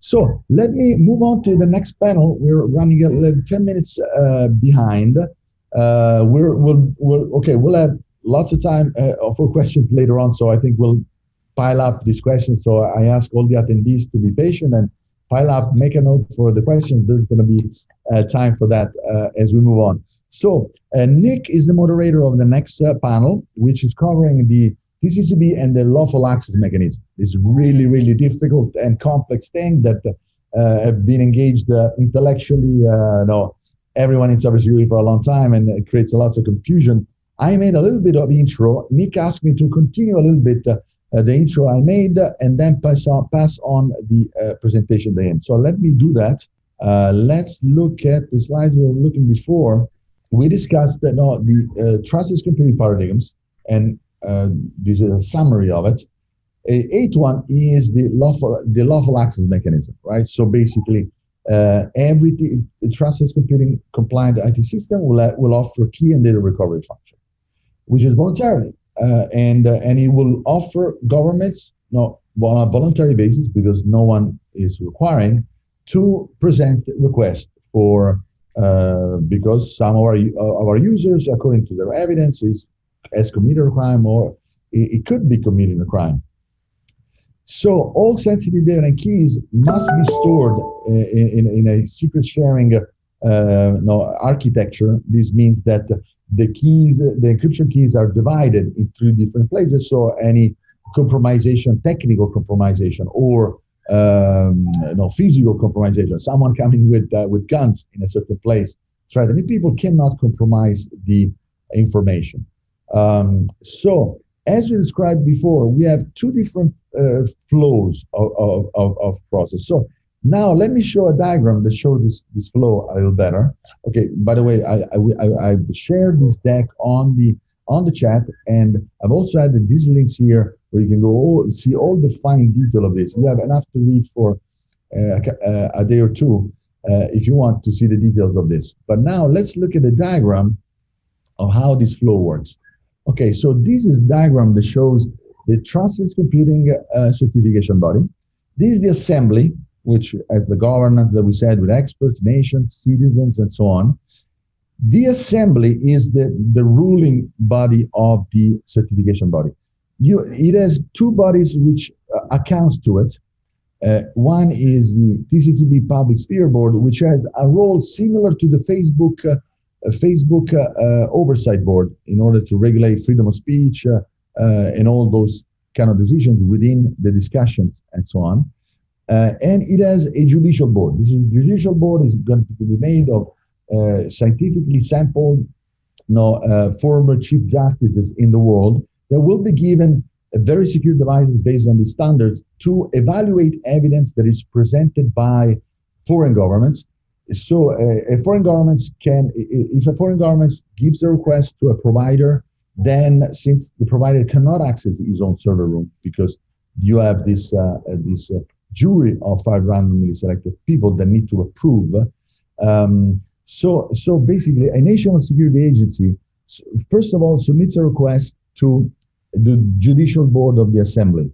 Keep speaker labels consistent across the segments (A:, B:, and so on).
A: So let me move on to the next panel. We're running a little 10 minutes behind. We'll have lots of time for questions later on. So I think we'll pile up these questions. So I ask all the attendees to be patient and pile up, make a note for the questions. There's going to be time for that as we move on. So Nick is the moderator of the next panel, which is covering the TCCB and the lawful access mechanism. It's really, really difficult and complex thing that have been engaged intellectually, everyone in cybersecurity for a long time, and it creates lots of confusion. I made a little bit of intro. Nick asked me to continue a little bit the intro I made and then pass on the presentation to him. So let me do that. Let's look at the slides we were looking before. We discussed the trustless computing paradigms, and this is a summary of it. Eighth one is the lawful access mechanism, right? So basically, the trustless computing compliant IT system will offer key and data recovery function, which is voluntarily, and it will offer governments on a voluntary basis, because no one is requiring to present requests for because some of our users, according to their evidence, has committed a crime, or it could be committing a crime. So all sensitive data and keys must be stored in a secret sharing architecture. This means that the keys, the encryption keys, are divided in 3 different places. So any compromisation, technical compromisation, or physical compromisation, someone coming with guns in a certain place threatening people, cannot compromise the information. So as we described before, we have 2 different flows of process. So now let me show a diagram that shows this flow a little better. Okay, by the way, I've shared this deck on the chat, and I've also added these links here where you can go see all the fine detail of this. You have enough to read for a day or two if you want to see the details of this. But now let's look at the diagram of how this flow works. Okay, so this is a diagram that shows the Trustless Computing Certification Body. This is the assembly, which has the governance that we said with experts, nations, citizens, and so on. The assembly is the ruling body of the certification body. It has 2 bodies which accounts to it. One is the TCCB Public Sphere Board, which has a role similar to the Facebook Oversight Board in order to regulate freedom of speech and all those kind of decisions within the discussions and so on. And it has a judicial board. This judicial board is going to be made of scientifically sampled former chief justices in the world that will be given very secure devices based on these standards to evaluate evidence that is presented by foreign governments. So if a foreign government gives a request to a provider, then since the provider cannot access his own server room because you have this jury of 5 randomly selected people that need to approve. So basically, a national security agency, first of all, submits a request to the judicial board of the assembly.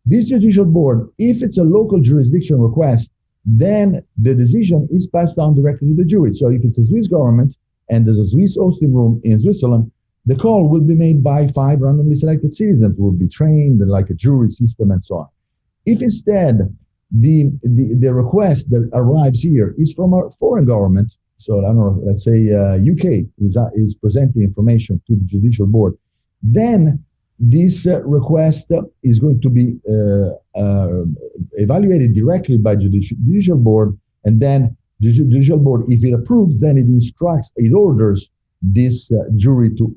A: This judicial board, if it's a local jurisdiction request, then the decision is passed on directly to the jury. So if it's a Swiss government and there's a Swiss hosting room in Switzerland, the call will be made by 5 randomly selected citizens who will be trained like a jury system and so on. If instead the request that arrives here is from a foreign government, so I don't know, let's say UK is presenting information to the judicial board, then this request is going to be evaluated directly by judicial board, and then the judicial board, if it approves, then it instructs, it orders this jury to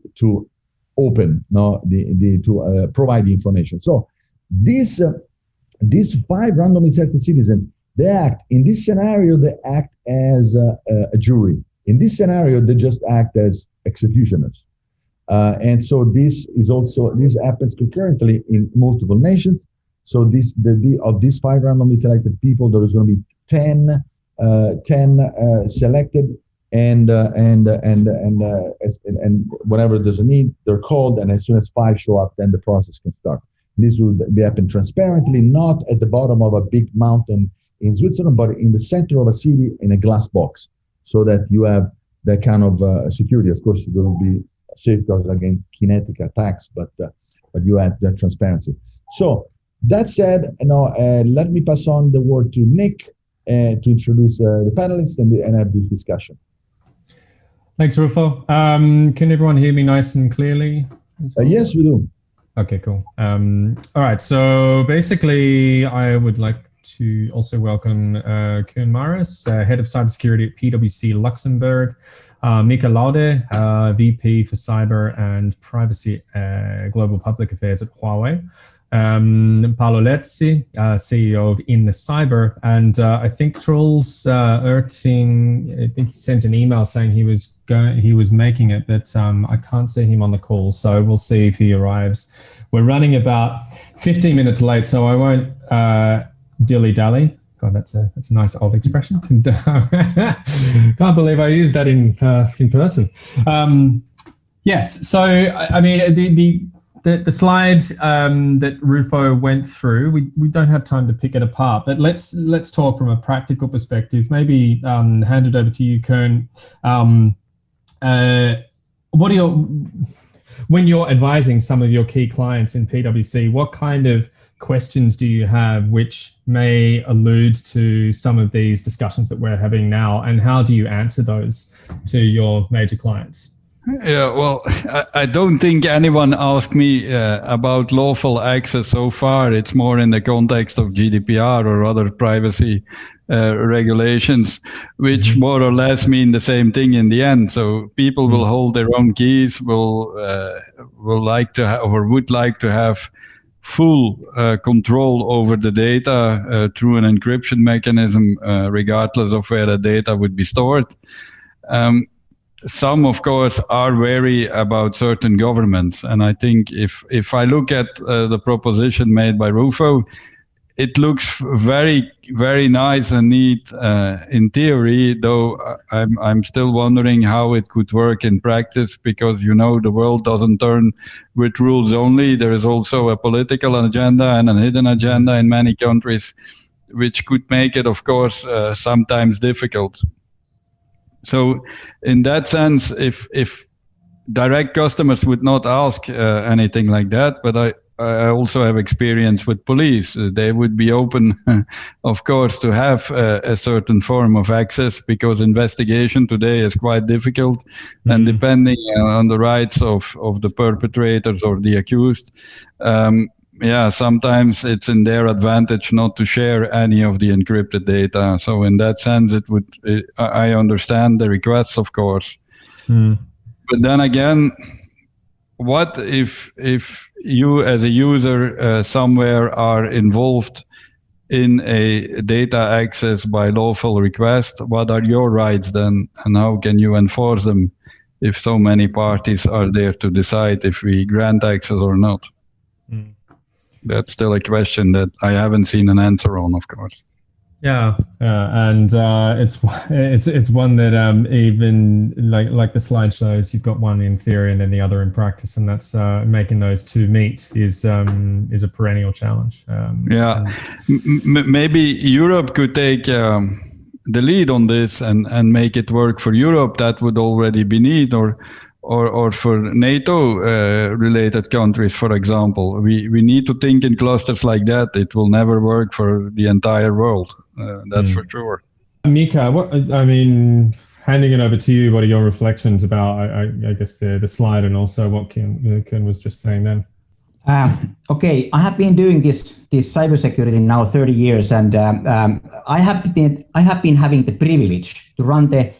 A: open, to provide the information. So these 5 randomly selected citizens, they act in this scenario. They act as a jury. In this scenario, they just act as executioners. And so this happens concurrently in multiple nations. So of these 5 randomly selected people, there is going to be 10 selected, and whenever there's a need, they're called, and as soon as 5 show up, then the process can start. This will be happen transparently, not at the bottom of a big mountain in Switzerland, but in the center of a city in a glass box, so that you have that kind of security. Of course, there will be safeguards against kinetic attacks, but you have that transparency. So that said, now let me pass on the word to Nick to introduce the panelists and have this discussion.
B: Thanks, Rufo. Can everyone hear me nice and clearly?
A: Yes, we do.
B: Okay, cool. All right, so basically, I would like to also welcome Koen, Head of Cybersecurity at PwC Luxembourg, Mika, Lauhde, VP for Cyber and Privacy Global Public Affairs at HUAWEI, Paolo Lezzi, CEO of InTheCyber, and I think Trolls Erting, I think he sent an email saying he was making it, but I can't see him on the call, so we'll see if he arrives. We're running about 15 minutes late, so I won't dilly-dally. God, that's a nice old expression. Can't believe I used that in person. Yes, so I mean the slide that Rufo went through, we don't have time to pick it apart, but let's talk from a practical perspective. Maybe hand it over to you, Koen. What are when you're advising some of your key clients in PwC, what kind of questions do you have which may allude to some of these discussions that we're having now, and how do you answer those to your major clients?
C: Yeah, well, I don't think anyone asked me about lawful access so far. It's more in the context of GDPR or other privacy regulations, which more or less mean the same thing in the end. So people will hold their own keys, will like to have, or would like to have full control over the data through an encryption mechanism, regardless of where the data would be stored. Some, of course, are wary about certain governments. And I think if I look at the proposition made by Rufo, it looks very, very nice and neat in theory, though I'm still wondering how it could work in practice, because, you know, the world doesn't turn with rules only. There is also a political agenda and a hidden agenda in many countries, which could make it, of course, sometimes difficult. So in that sense, if direct customers would not ask anything like that, but I also have experience with police. They would be open, of course, to have a certain form of access, because investigation today is quite difficult. And depending on the rights of the perpetrators or the accused, yeah, sometimes it's in their advantage not to share any of the encrypted data. So in that sense, I understand the requests, of course. But then again, what if you as a user somewhere are involved in a data access by lawful request? What are your rights then, and how can you enforce them if so many parties are there to decide if we grant access or not? That's still a question that I haven't seen an answer on, of course.
B: Yeah, and it's one that even like the slide shows, you've got one in theory and then the other in practice, and that's making those two meet is a perennial challenge.
C: Yeah, maybe Europe could take the lead on this and make it work for Europe. That would already be neat, or for NATO related countries, for example. We need to think in clusters like that. It will never work for the entire world. That's for sure.
B: Mika, handing it over to you, what are your reflections about, I guess, the slide, and also what Koen was just saying then?
D: Okay, I have been doing this cybersecurity now 30 years, and I have been having the privilege to run the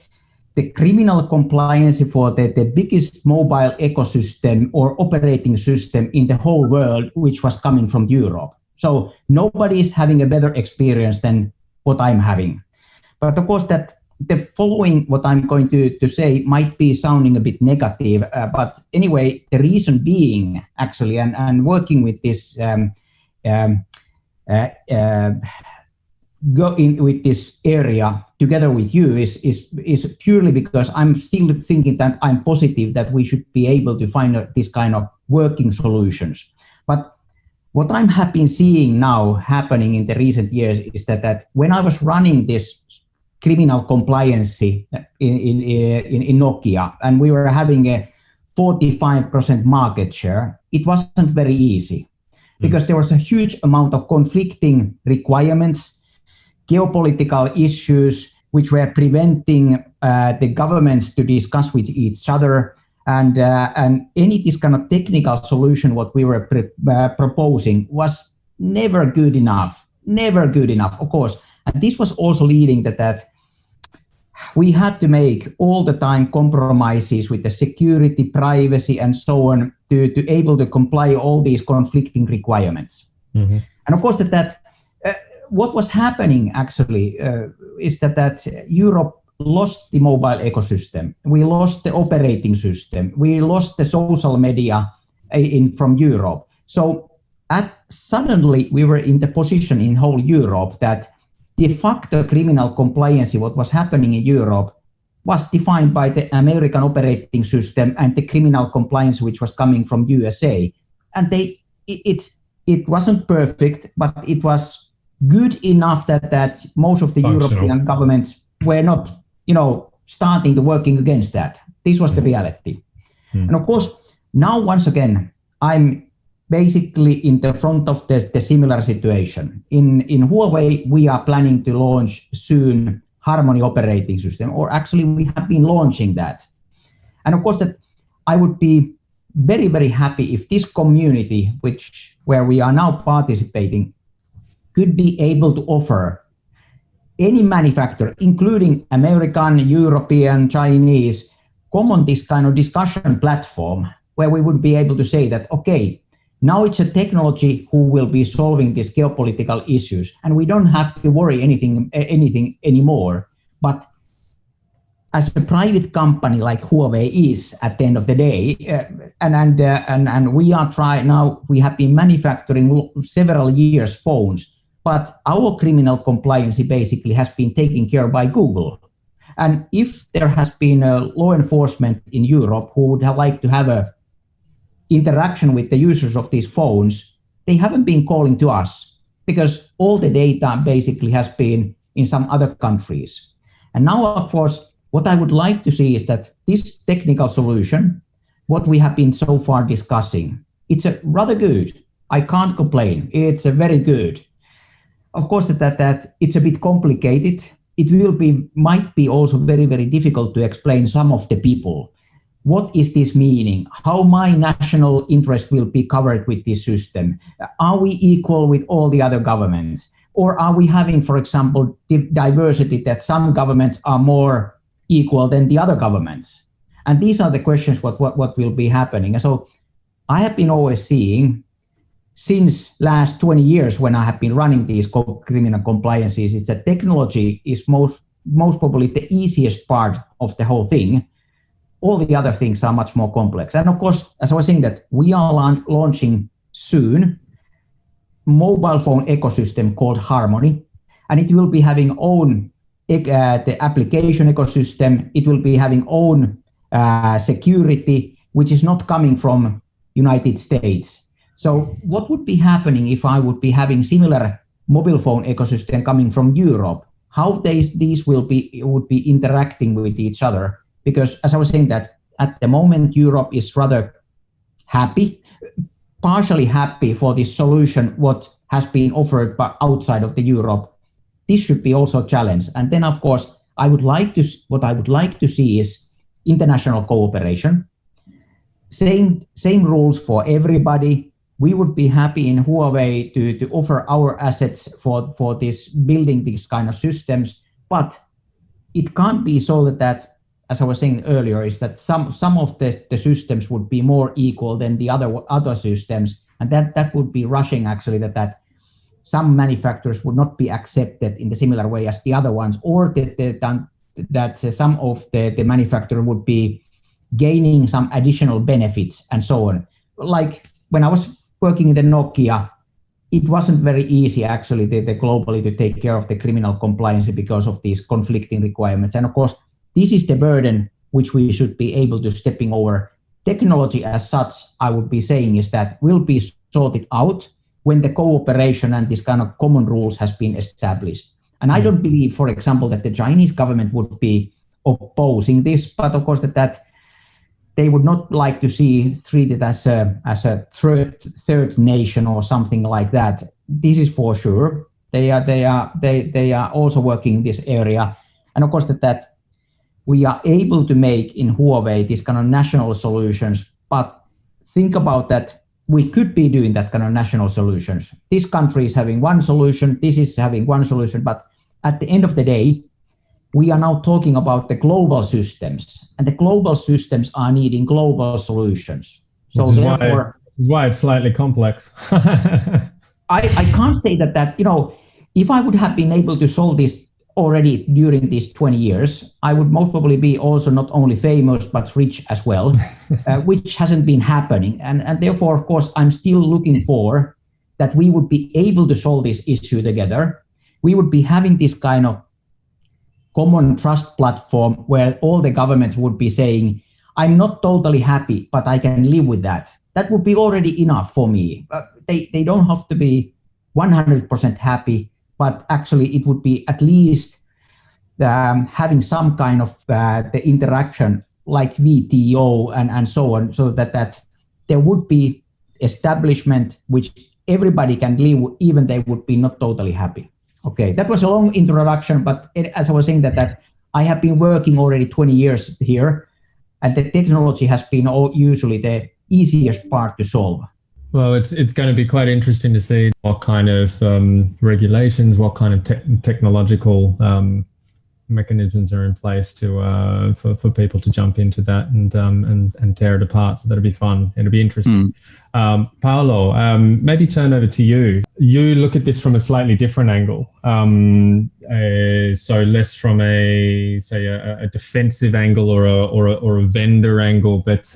D: criminal compliance for the biggest mobile ecosystem or operating system in the whole world, which was coming from Europe. So nobody is having a better experience than what I'm having. But of course, that the following, what I'm going to say, might be sounding a bit negative. But anyway, the reason being, actually, and working with this go in with this area together with you is purely because I'm still thinking that I'm positive that we should be able to find this kind of working solutions. But what I'm happy seeing now happening in the recent years is that when I was running this criminal compliance in Nokia, and we were having a 45% market share, it wasn't very easy because there was a huge amount of conflicting requirements, geopolitical issues, which were preventing the governments to discuss with each other. And any this kind of technical solution, what we were proposing, was never good enough, of course. And this was also leading that we had to make all the time compromises with the security, privacy, and so on to able to comply all these conflicting requirements. And of course, what was happening actually is that Europe lost the mobile ecosystem. We lost the operating system. We lost the social media from Europe. So suddenly we were in the position in whole Europe that de facto criminal compliance, what was happening in Europe, was defined by the American operating system and the criminal compliance which was coming from USA. And it wasn't perfect, but it was good enough that most of the European governments were not, starting to working against that. This was the reality. And of course, now once again, I'm basically in the front of the similar situation. In HUAWEI, we are planning to launch soon Harmony operating system, or actually we have been launching that. And of course, that I would be very, very happy if this community, where we are now participating, could be able to offer any manufacturer, including American, European, Chinese, common this kind of discussion platform where we would be able to say that, okay, now it's a technology who will be solving these geopolitical issues, and we don't have to worry anything anymore. But as a private company like HUAWEI is at the end of the day, and we are trying now, we have been manufacturing several years phones, but our criminal compliance basically has been taken care of by Google. And if there has been a law enforcement in Europe who would have liked to have a interaction with the users of these phones, they haven't been calling to us because all the data basically has been in some other countries. And now, of course, what I would like to see is that this technical solution, what we have been so far discussing, it's a rather good. I can't complain. It's a very good. Of course, that it's a bit complicated. It might be also very, very difficult to explain some of the people. What is this meaning? How my national interest will be covered with this system? Are we equal with all the other governments? Or are we having, for example, diversity that some governments are more equal than the other governments? And these are the questions what will be happening. And so I have been always seeing since last 20 years when I have been running these criminal compliances is that technology is most probably the easiest part of the whole thing. All the other things are much more complex. And of course, as I was saying, that we are launching soon mobile phone ecosystem called Harmony, and it will be having own the application ecosystem. It will be having own security, which is not coming from United States. So what would be happening if I would be having similar mobile phone ecosystem coming from Europe? How these would be interacting with each other? Because as I was saying that at the moment, Europe is rather happy, partially happy for this solution, what has been offered by outside of the Europe. This should be also challenged. And then, of course, what I would like to see is international cooperation. Same rules for everybody. We would be happy in HUAWEI to offer our assets for this building these kind of systems, but it can't be so that as I was saying earlier, is that some of the systems would be more equal than the other systems, and that would be rushing actually that some manufacturers would not be accepted in the similar way as the other ones, or that some of the manufacturer would be gaining some additional benefits and so on. Like when I was working in the Nokia, it wasn't very easy actually globally to take care of the criminal compliance because of these conflicting requirements. And of course, this is the burden which we should be able to stepping over. Technology as such, I would be saying, is that will be sorted out when the cooperation and this kind of common rules has been established. And I don't believe, for example, that the Chinese government would be opposing this, but of course that they would not like to see treated as a third nation or something like that. This is for sure. They are also working in this area, and of course that we are able to make in HUAWEI this kind of national solutions. But think about that. We could be doing that kind of national solutions. This country is having one solution. This is having one solution. But at the end of the day, we are now talking about the global systems, and the global systems are needing global solutions. So
B: this
D: therefore,
B: is why it's slightly complex.
D: I can't say that if I would have been able to solve this already during these 20 years, I would most probably be also not only famous but rich as well, which hasn't been happening. And therefore, of course, I'm still looking for that we would be able to solve this issue together. We would be having this kind of common trust platform where all the governments would be saying, I'm not totally happy, but I can live with that. That would be already enough for me. They don't have to be 100% happy, but actually it would be at least having some kind of the interaction like VTO and so on, so that there would be establishment which everybody can live with, even they would be not totally happy. Okay, that was a long introduction, but as I was saying that I have been working already 20 years here, and the technology has been usually the easiest part to solve.
B: Well, it's going to be quite interesting to see what kind of regulations, what kind of technological mechanisms are in place to for people to jump into that and tear it apart. So that'll be fun. It'll be interesting. Paolo, maybe turn over to you. You look at this from a slightly different angle. So less from a defensive angle or a vendor angle, but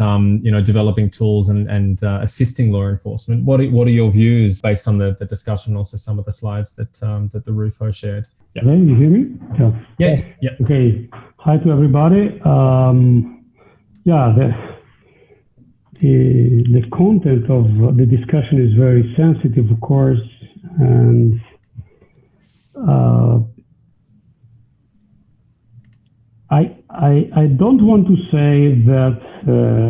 B: developing tools and assisting law enforcement. What are your views based on the discussion, also some of the slides that the Rufo shared?
E: Yeah. Hello, you hear me?
B: Yeah.
E: Okay. Hi to everybody. The content of the discussion is very sensitive, of course, and I don't want to say that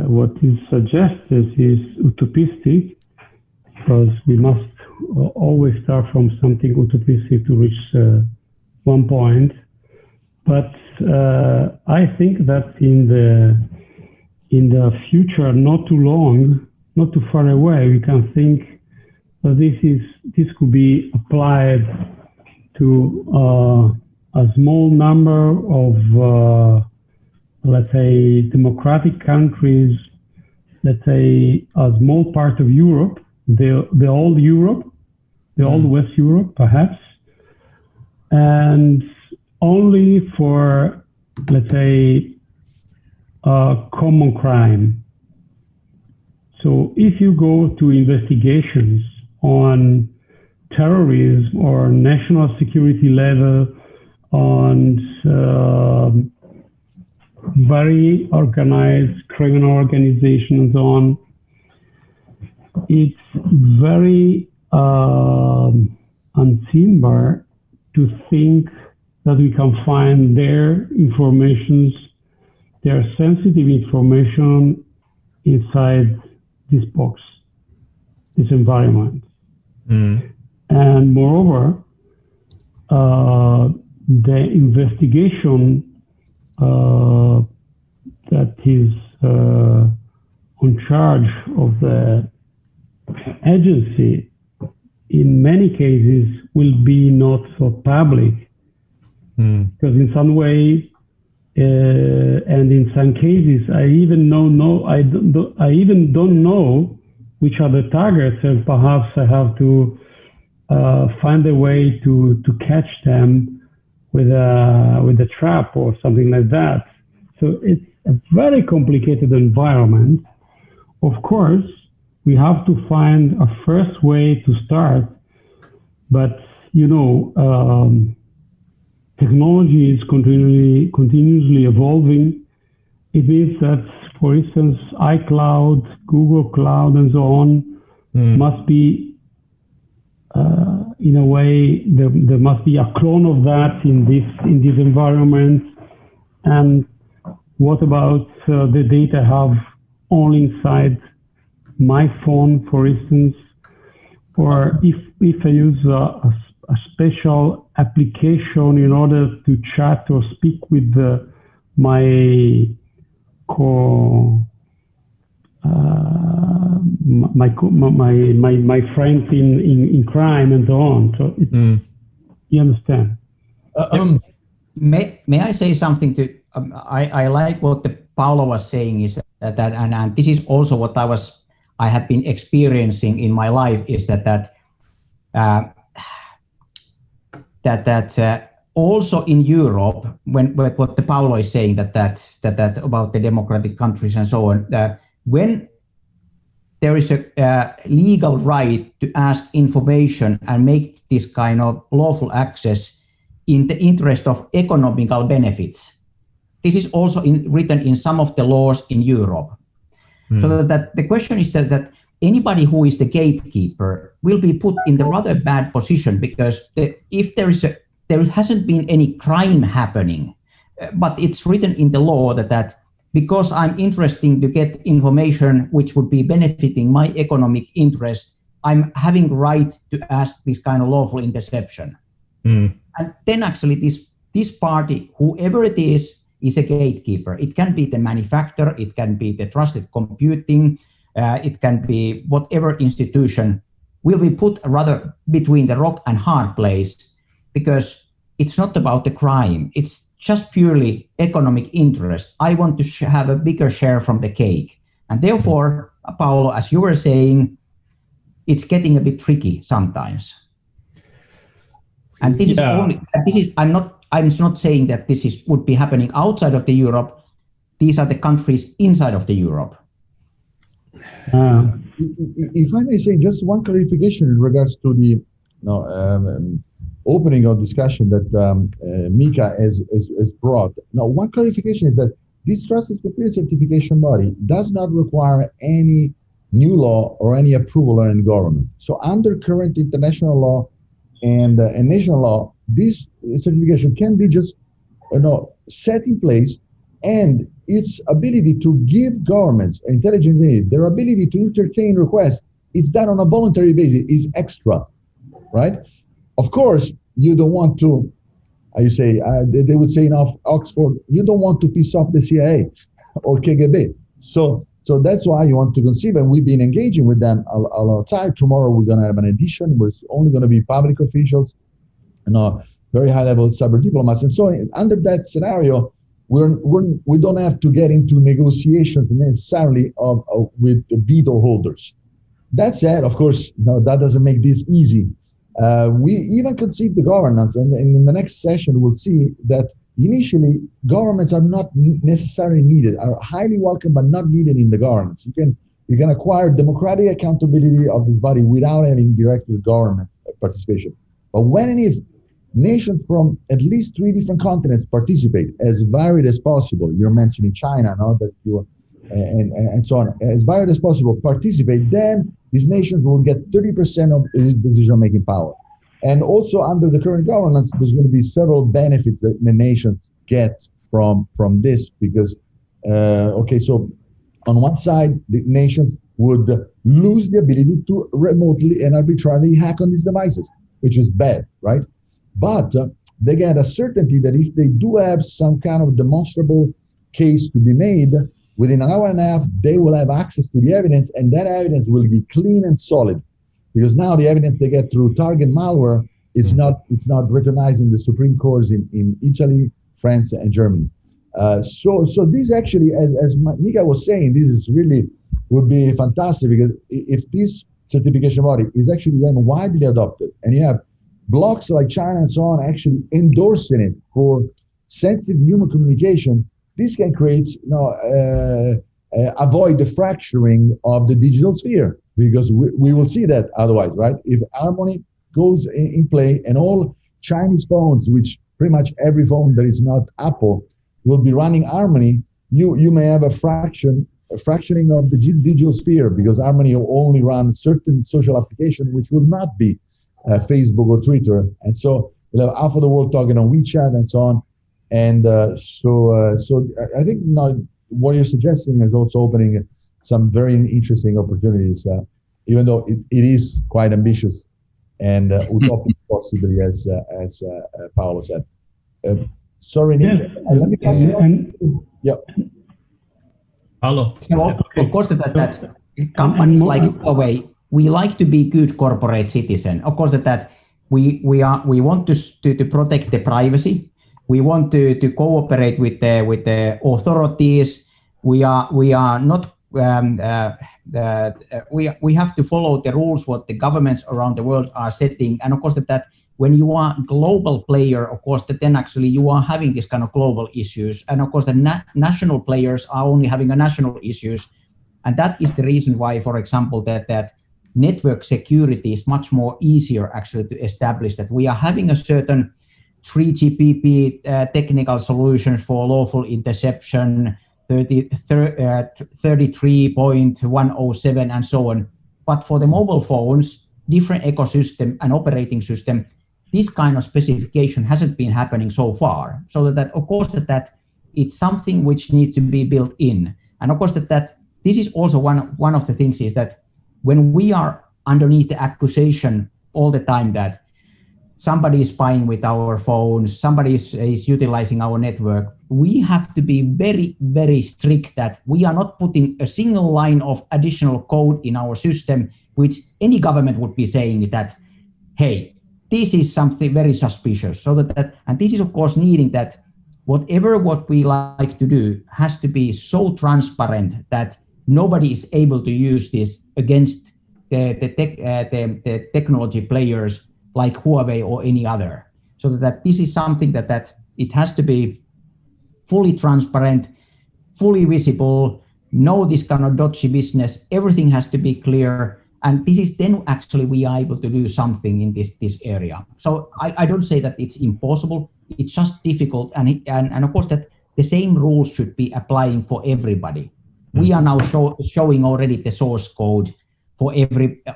E: what is suggested is utopistic, because we must always start from something utopistic to reach one point. But I think that in the future, not too long, not too far away, we can think that this could be applied to a small number of, let's say, democratic countries, let's say a small part of Europe, the old Europe, the old West Europe, perhaps, and only for, let's say, common crime. So if you go to investigations on terrorism or national security level, on very organized criminal organization and so on, it's very unseemly to think that we can find their sensitive information inside this box, this environment. And moreover, the investigation that is on charge of the agency in many cases will be not so public, because in some way and in some cases I even don't know which are the targets, and perhaps I have to find a way to catch them with a trap or something like that. So it's a very complicated environment. Of course, we have to find a first way to start, but technology is continuously evolving. It means that, for instance, iCloud, Google Cloud, and so on must be in a way, there must be a clone of that in this environment. And what about the data I have only inside my phone, for instance? Or if I use a special application in order to chat or speak with my friends in crime and so on. So you understand?
D: May I say something to? I like what the Paolo was saying is that and this is also what I have been experiencing in my life is that also in Europe, when what the Paolo is saying that about the democratic countries and so on, when there is a legal right to ask information and make this kind of lawful access in the interest of economical benefits, this is also written in some of the laws in Europe. So that the question is that anybody who is the gatekeeper will be put in the rather bad position, because if there hasn't been any crime happening, but it's written in the law that because I'm interested to get information which would be benefiting my economic interest, I'm having right to ask this kind of lawful interception. And then actually this party, whoever it is a gatekeeper. It can be the manufacturer, it can be the trusted computing, it can be whatever institution, will be put rather between the rock and hard place, because it's not about the crime, it's just purely economic interest. I want to have a bigger share from the cake. And therefore, Paolo, as you were saying, it's getting a bit tricky sometimes. And this is only, I'm not saying that this would be happening outside of the Europe. These are the countries inside of the Europe.
A: If I may say just one clarification in regards to the opening of discussion that Mika has brought. Now, one clarification is that this Trustless Computing Certification Body does not require any new law or any approval of any government. So under current international law and national law, this certification can be just set in place, and its ability to give governments, intelligence agencies, their ability to entertain requests, it's done on a voluntary basis, is extra, right? Of course, you don't want to, they would say in Oxford, you don't want to piss off the CIA or KGB. So that's why you want to conceive, and we've been engaging with them a lot of time. Tomorrow we're going to have an edition where it's only going to be public officials, very high-level cyber diplomats. And so under that scenario, we don't have to get into negotiations necessarily with the veto holders. That said, of course, that doesn't make this easy. We even conceive the governance, and in the next session we'll see that initially governments are not necessarily needed, are highly welcome but not needed in the governance. You can acquire democratic accountability of this body without having direct government participation. But when and if nations from at least 3 different continents participate, as varied as possible, you're mentioning China, and so on, as varied as possible participate, then these nations will get 30% of decision-making power. And also under the current governance, there's going to be several benefits that the nations get from this, because, so on one side, the nations would lose the ability to remotely and arbitrarily hack on these devices, which is bad, right? But they get a certainty that if they do have some kind of demonstrable case to be made, within an hour and a half, they will have access to the evidence, and that evidence will be clean and solid. Because now the evidence they get through target malware, it's not recognized in the Supreme Courts in Italy, France, and Germany. So this actually, as Mika was saying, this is really would be fantastic, because if this certification body is actually then widely adopted, and you have blocks like China and so on actually endorsing it for sensitive human communication, this can create, avoid the fracturing of the digital sphere, because we will see that otherwise, right? If harmony goes in play and all Chinese phones, which pretty much every phone that is not Apple will be running harmony, you may have a fracturing of the digital sphere, because harmony will only run certain social application which will not be Facebook or Twitter. And so we'll have half of the world talking on WeChat and so on. And so I think now what you're suggesting is also opening some very interesting opportunities, even though it is quite ambitious and utopic, possibly, as Paolo said. Sorry, Nick.
E: Yes,
A: Let me pass it on. Yeah.
B: Paolo.
D: Of course, that companies like HUAWEI, we like to be good corporate citizen. Of course, that we want to protect the privacy. We want to cooperate with the authorities. We are not. We have to follow the rules what the governments around the world are setting, and of course that when you are a global player, of course that then actually you are having this kind of global issues, and of course the national players are only having a national issues, and that is the reason why, for example, that network security is much more easier actually to establish. That we are having a certain 3GPP technical solutions for lawful interception, 33.107 and so on. But for the mobile phones, different ecosystem and operating system, this kind of specification hasn't been happening so far. So that of course that it's something which needs to be built in. And of course that this is also one of the things is that when we are underneath the accusation all the time that somebody is spying with our phones, somebody is utilizing our network, we have to be very, very strict that we are not putting a single line of additional code in our system, which any government would be saying that, hey, this is something very suspicious. So that and this is of course needing that what we like to do has to be so transparent that nobody is able to use this against the technology players like HUAWEI or any other. So that this is something that it has to be fully transparent, fully visible, no this kind of dodgy business, everything has to be clear. And this is then actually we are able to do something in this area. So I don't say that it's impossible, it's just difficult. And of course that the same rules should be applying for everybody. We are now showing already the source code for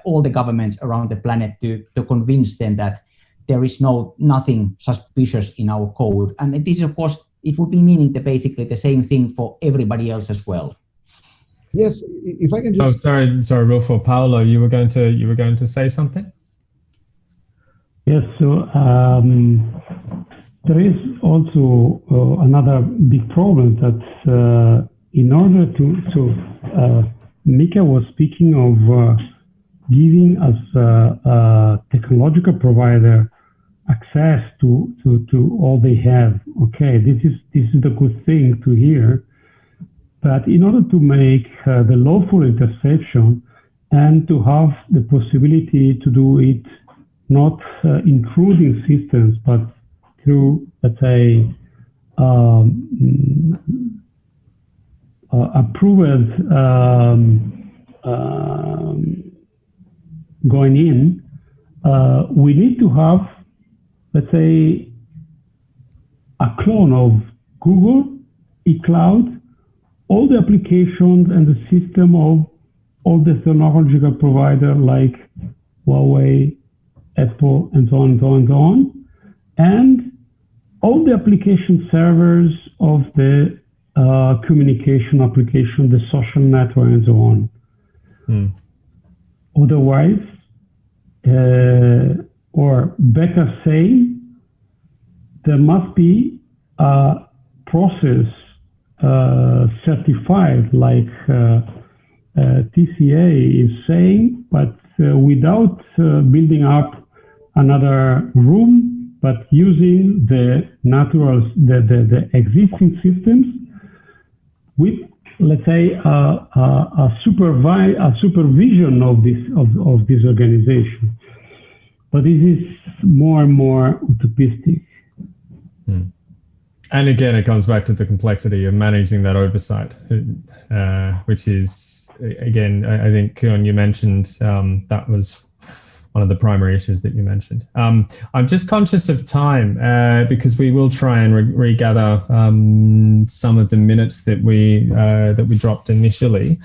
D: all the governments around the planet to convince them that there is nothing suspicious in our code. And this, of course, it would be meaning basically the same thing for everybody else as well.
A: Yes, if I can just.
B: Oh, sorry, Rufo. Paolo, you were going to say something?
E: Yes. So there is also another big problem that in order to Mika was speaking of giving us a technological provider access to all they have. Okay, this is the good thing to hear. But in order to make the lawful interception and to have the possibility to do it not intruding systems, but through, let's say, approved going in, we need to have, let's say, a clone of Google, eCloud, all the applications and the system of all the technological provider like HUAWEI, Apple, and so on and so on and so on, and all the application servers of the communication application, the social network, and so on. Otherwise, or better say, there must be a process certified like TCA is saying, but without building up another room, but using the existing systems with, let's say, a supervision of this organization. But this is more and more utopistic.
B: And again, it comes back to the complexity of managing that oversight, which is, again, I think, Koen, you mentioned that was one of the primary issues that you mentioned. I'm just conscious of time because we will try and regather some of the minutes that we dropped initially.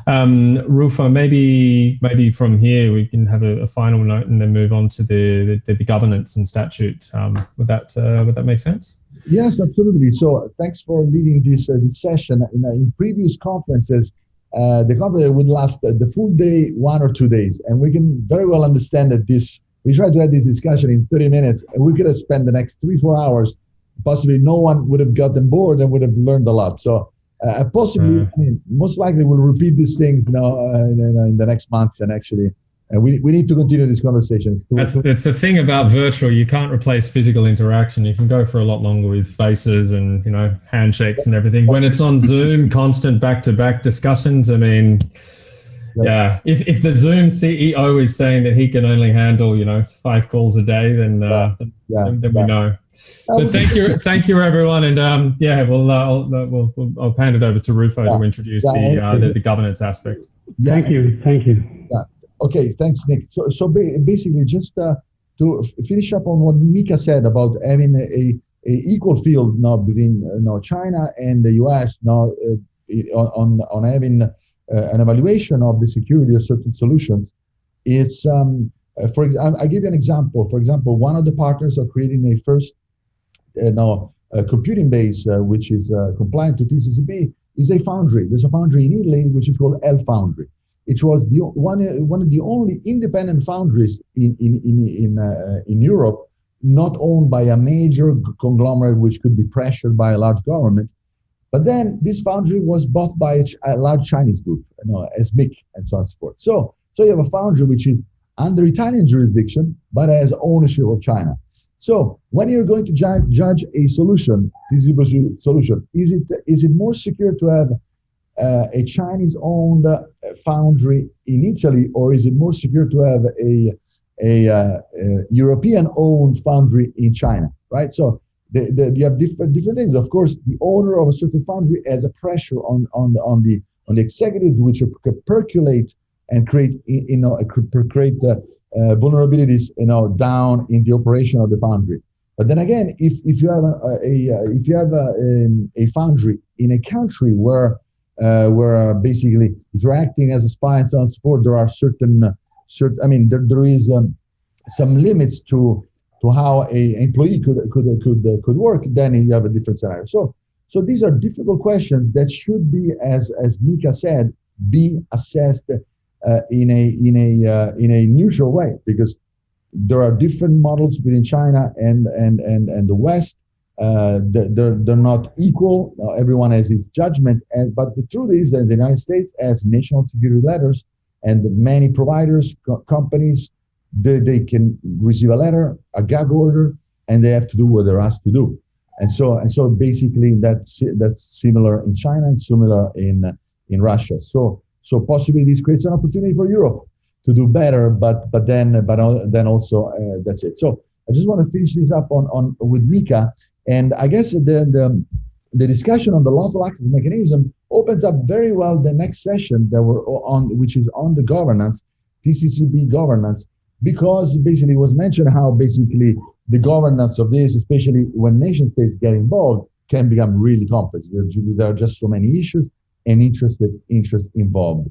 B: Rufo, maybe from here we can have a final note and then move on to the governance and statute. Would that make sense?
A: Yes, absolutely. So thanks for leading this session. In previous conferences, the conference would last the full day, 1 or 2 days, and we can very well understand that we tried to have this discussion in 30 minutes, and we could have spent the next 3-4 hours. Possibly no one would have gotten bored and would have learned a lot. So possibly, I mean, most likely we'll repeat these things in the next months, and actually we need to continue this conversation.
B: That's the thing about virtual. You can't replace physical interaction. You can go for a lot longer with faces and handshakes and everything. When it's on Zoom, constant back-to-back discussions. I mean, yeah. If the Zoom CEO is saying that he can only handle 5 calls a day, then we know. So thank you everyone, and I'll hand it over to Rufo to introduce the governance aspect.
E: Thank you.
A: Yeah. Okay, thanks, Nick. So basically, just to finish up on what Mika said about having a equal field now between China and the US now on having an evaluation of the security of certain solutions. It's I'll give you an example. For example, one of the partners are creating a first computing base which is compliant to TCCB is a foundry. There's a foundry in Italy which is called Foundry. It was one of the only independent foundries in Europe, not owned by a major conglomerate which could be pressured by a large government. But then this foundry was bought by a large Chinese group, as MIC and so on and so forth. So you have a foundry which is under Italian jurisdiction, but has ownership of China. So when you're going to judge a solution, TCCB solution, is it more secure to have a Chinese-owned foundry in Italy, or is it more secure to have a European-owned foundry in China, right? So you have different things. Of course, the owner of a certain foundry has a pressure on the executive, which could percolate and create vulnerabilities down in the operation of the foundry. But then again, if you have a foundry in a country where basically if you're acting as a spy and so on and so forth, there are certain I mean there is some limits to how a employee could work. Then you have a different scenario. So these are difficult questions that should be, as Mika said, be assessed in a neutral way, because there are different models within China and the West. They're not equal. Everyone has its judgment, but the truth is that the United States has national security letters, and many providers, companies, they can receive a letter, a gag order, and they have to do what they're asked to do. And so basically that's similar in China and similar in Russia. So possibly this creates an opportunity for Europe to do better, but then also that's it. So I just want to finish this up with Mika, and I guess the discussion on the lawful access mechanism opens up very well the next session that we're on, which is on the governance, TCCB governance, because basically it was mentioned how basically the governance of this, especially when nation states get involved, can become really complex. There are just so many issues and interest involved.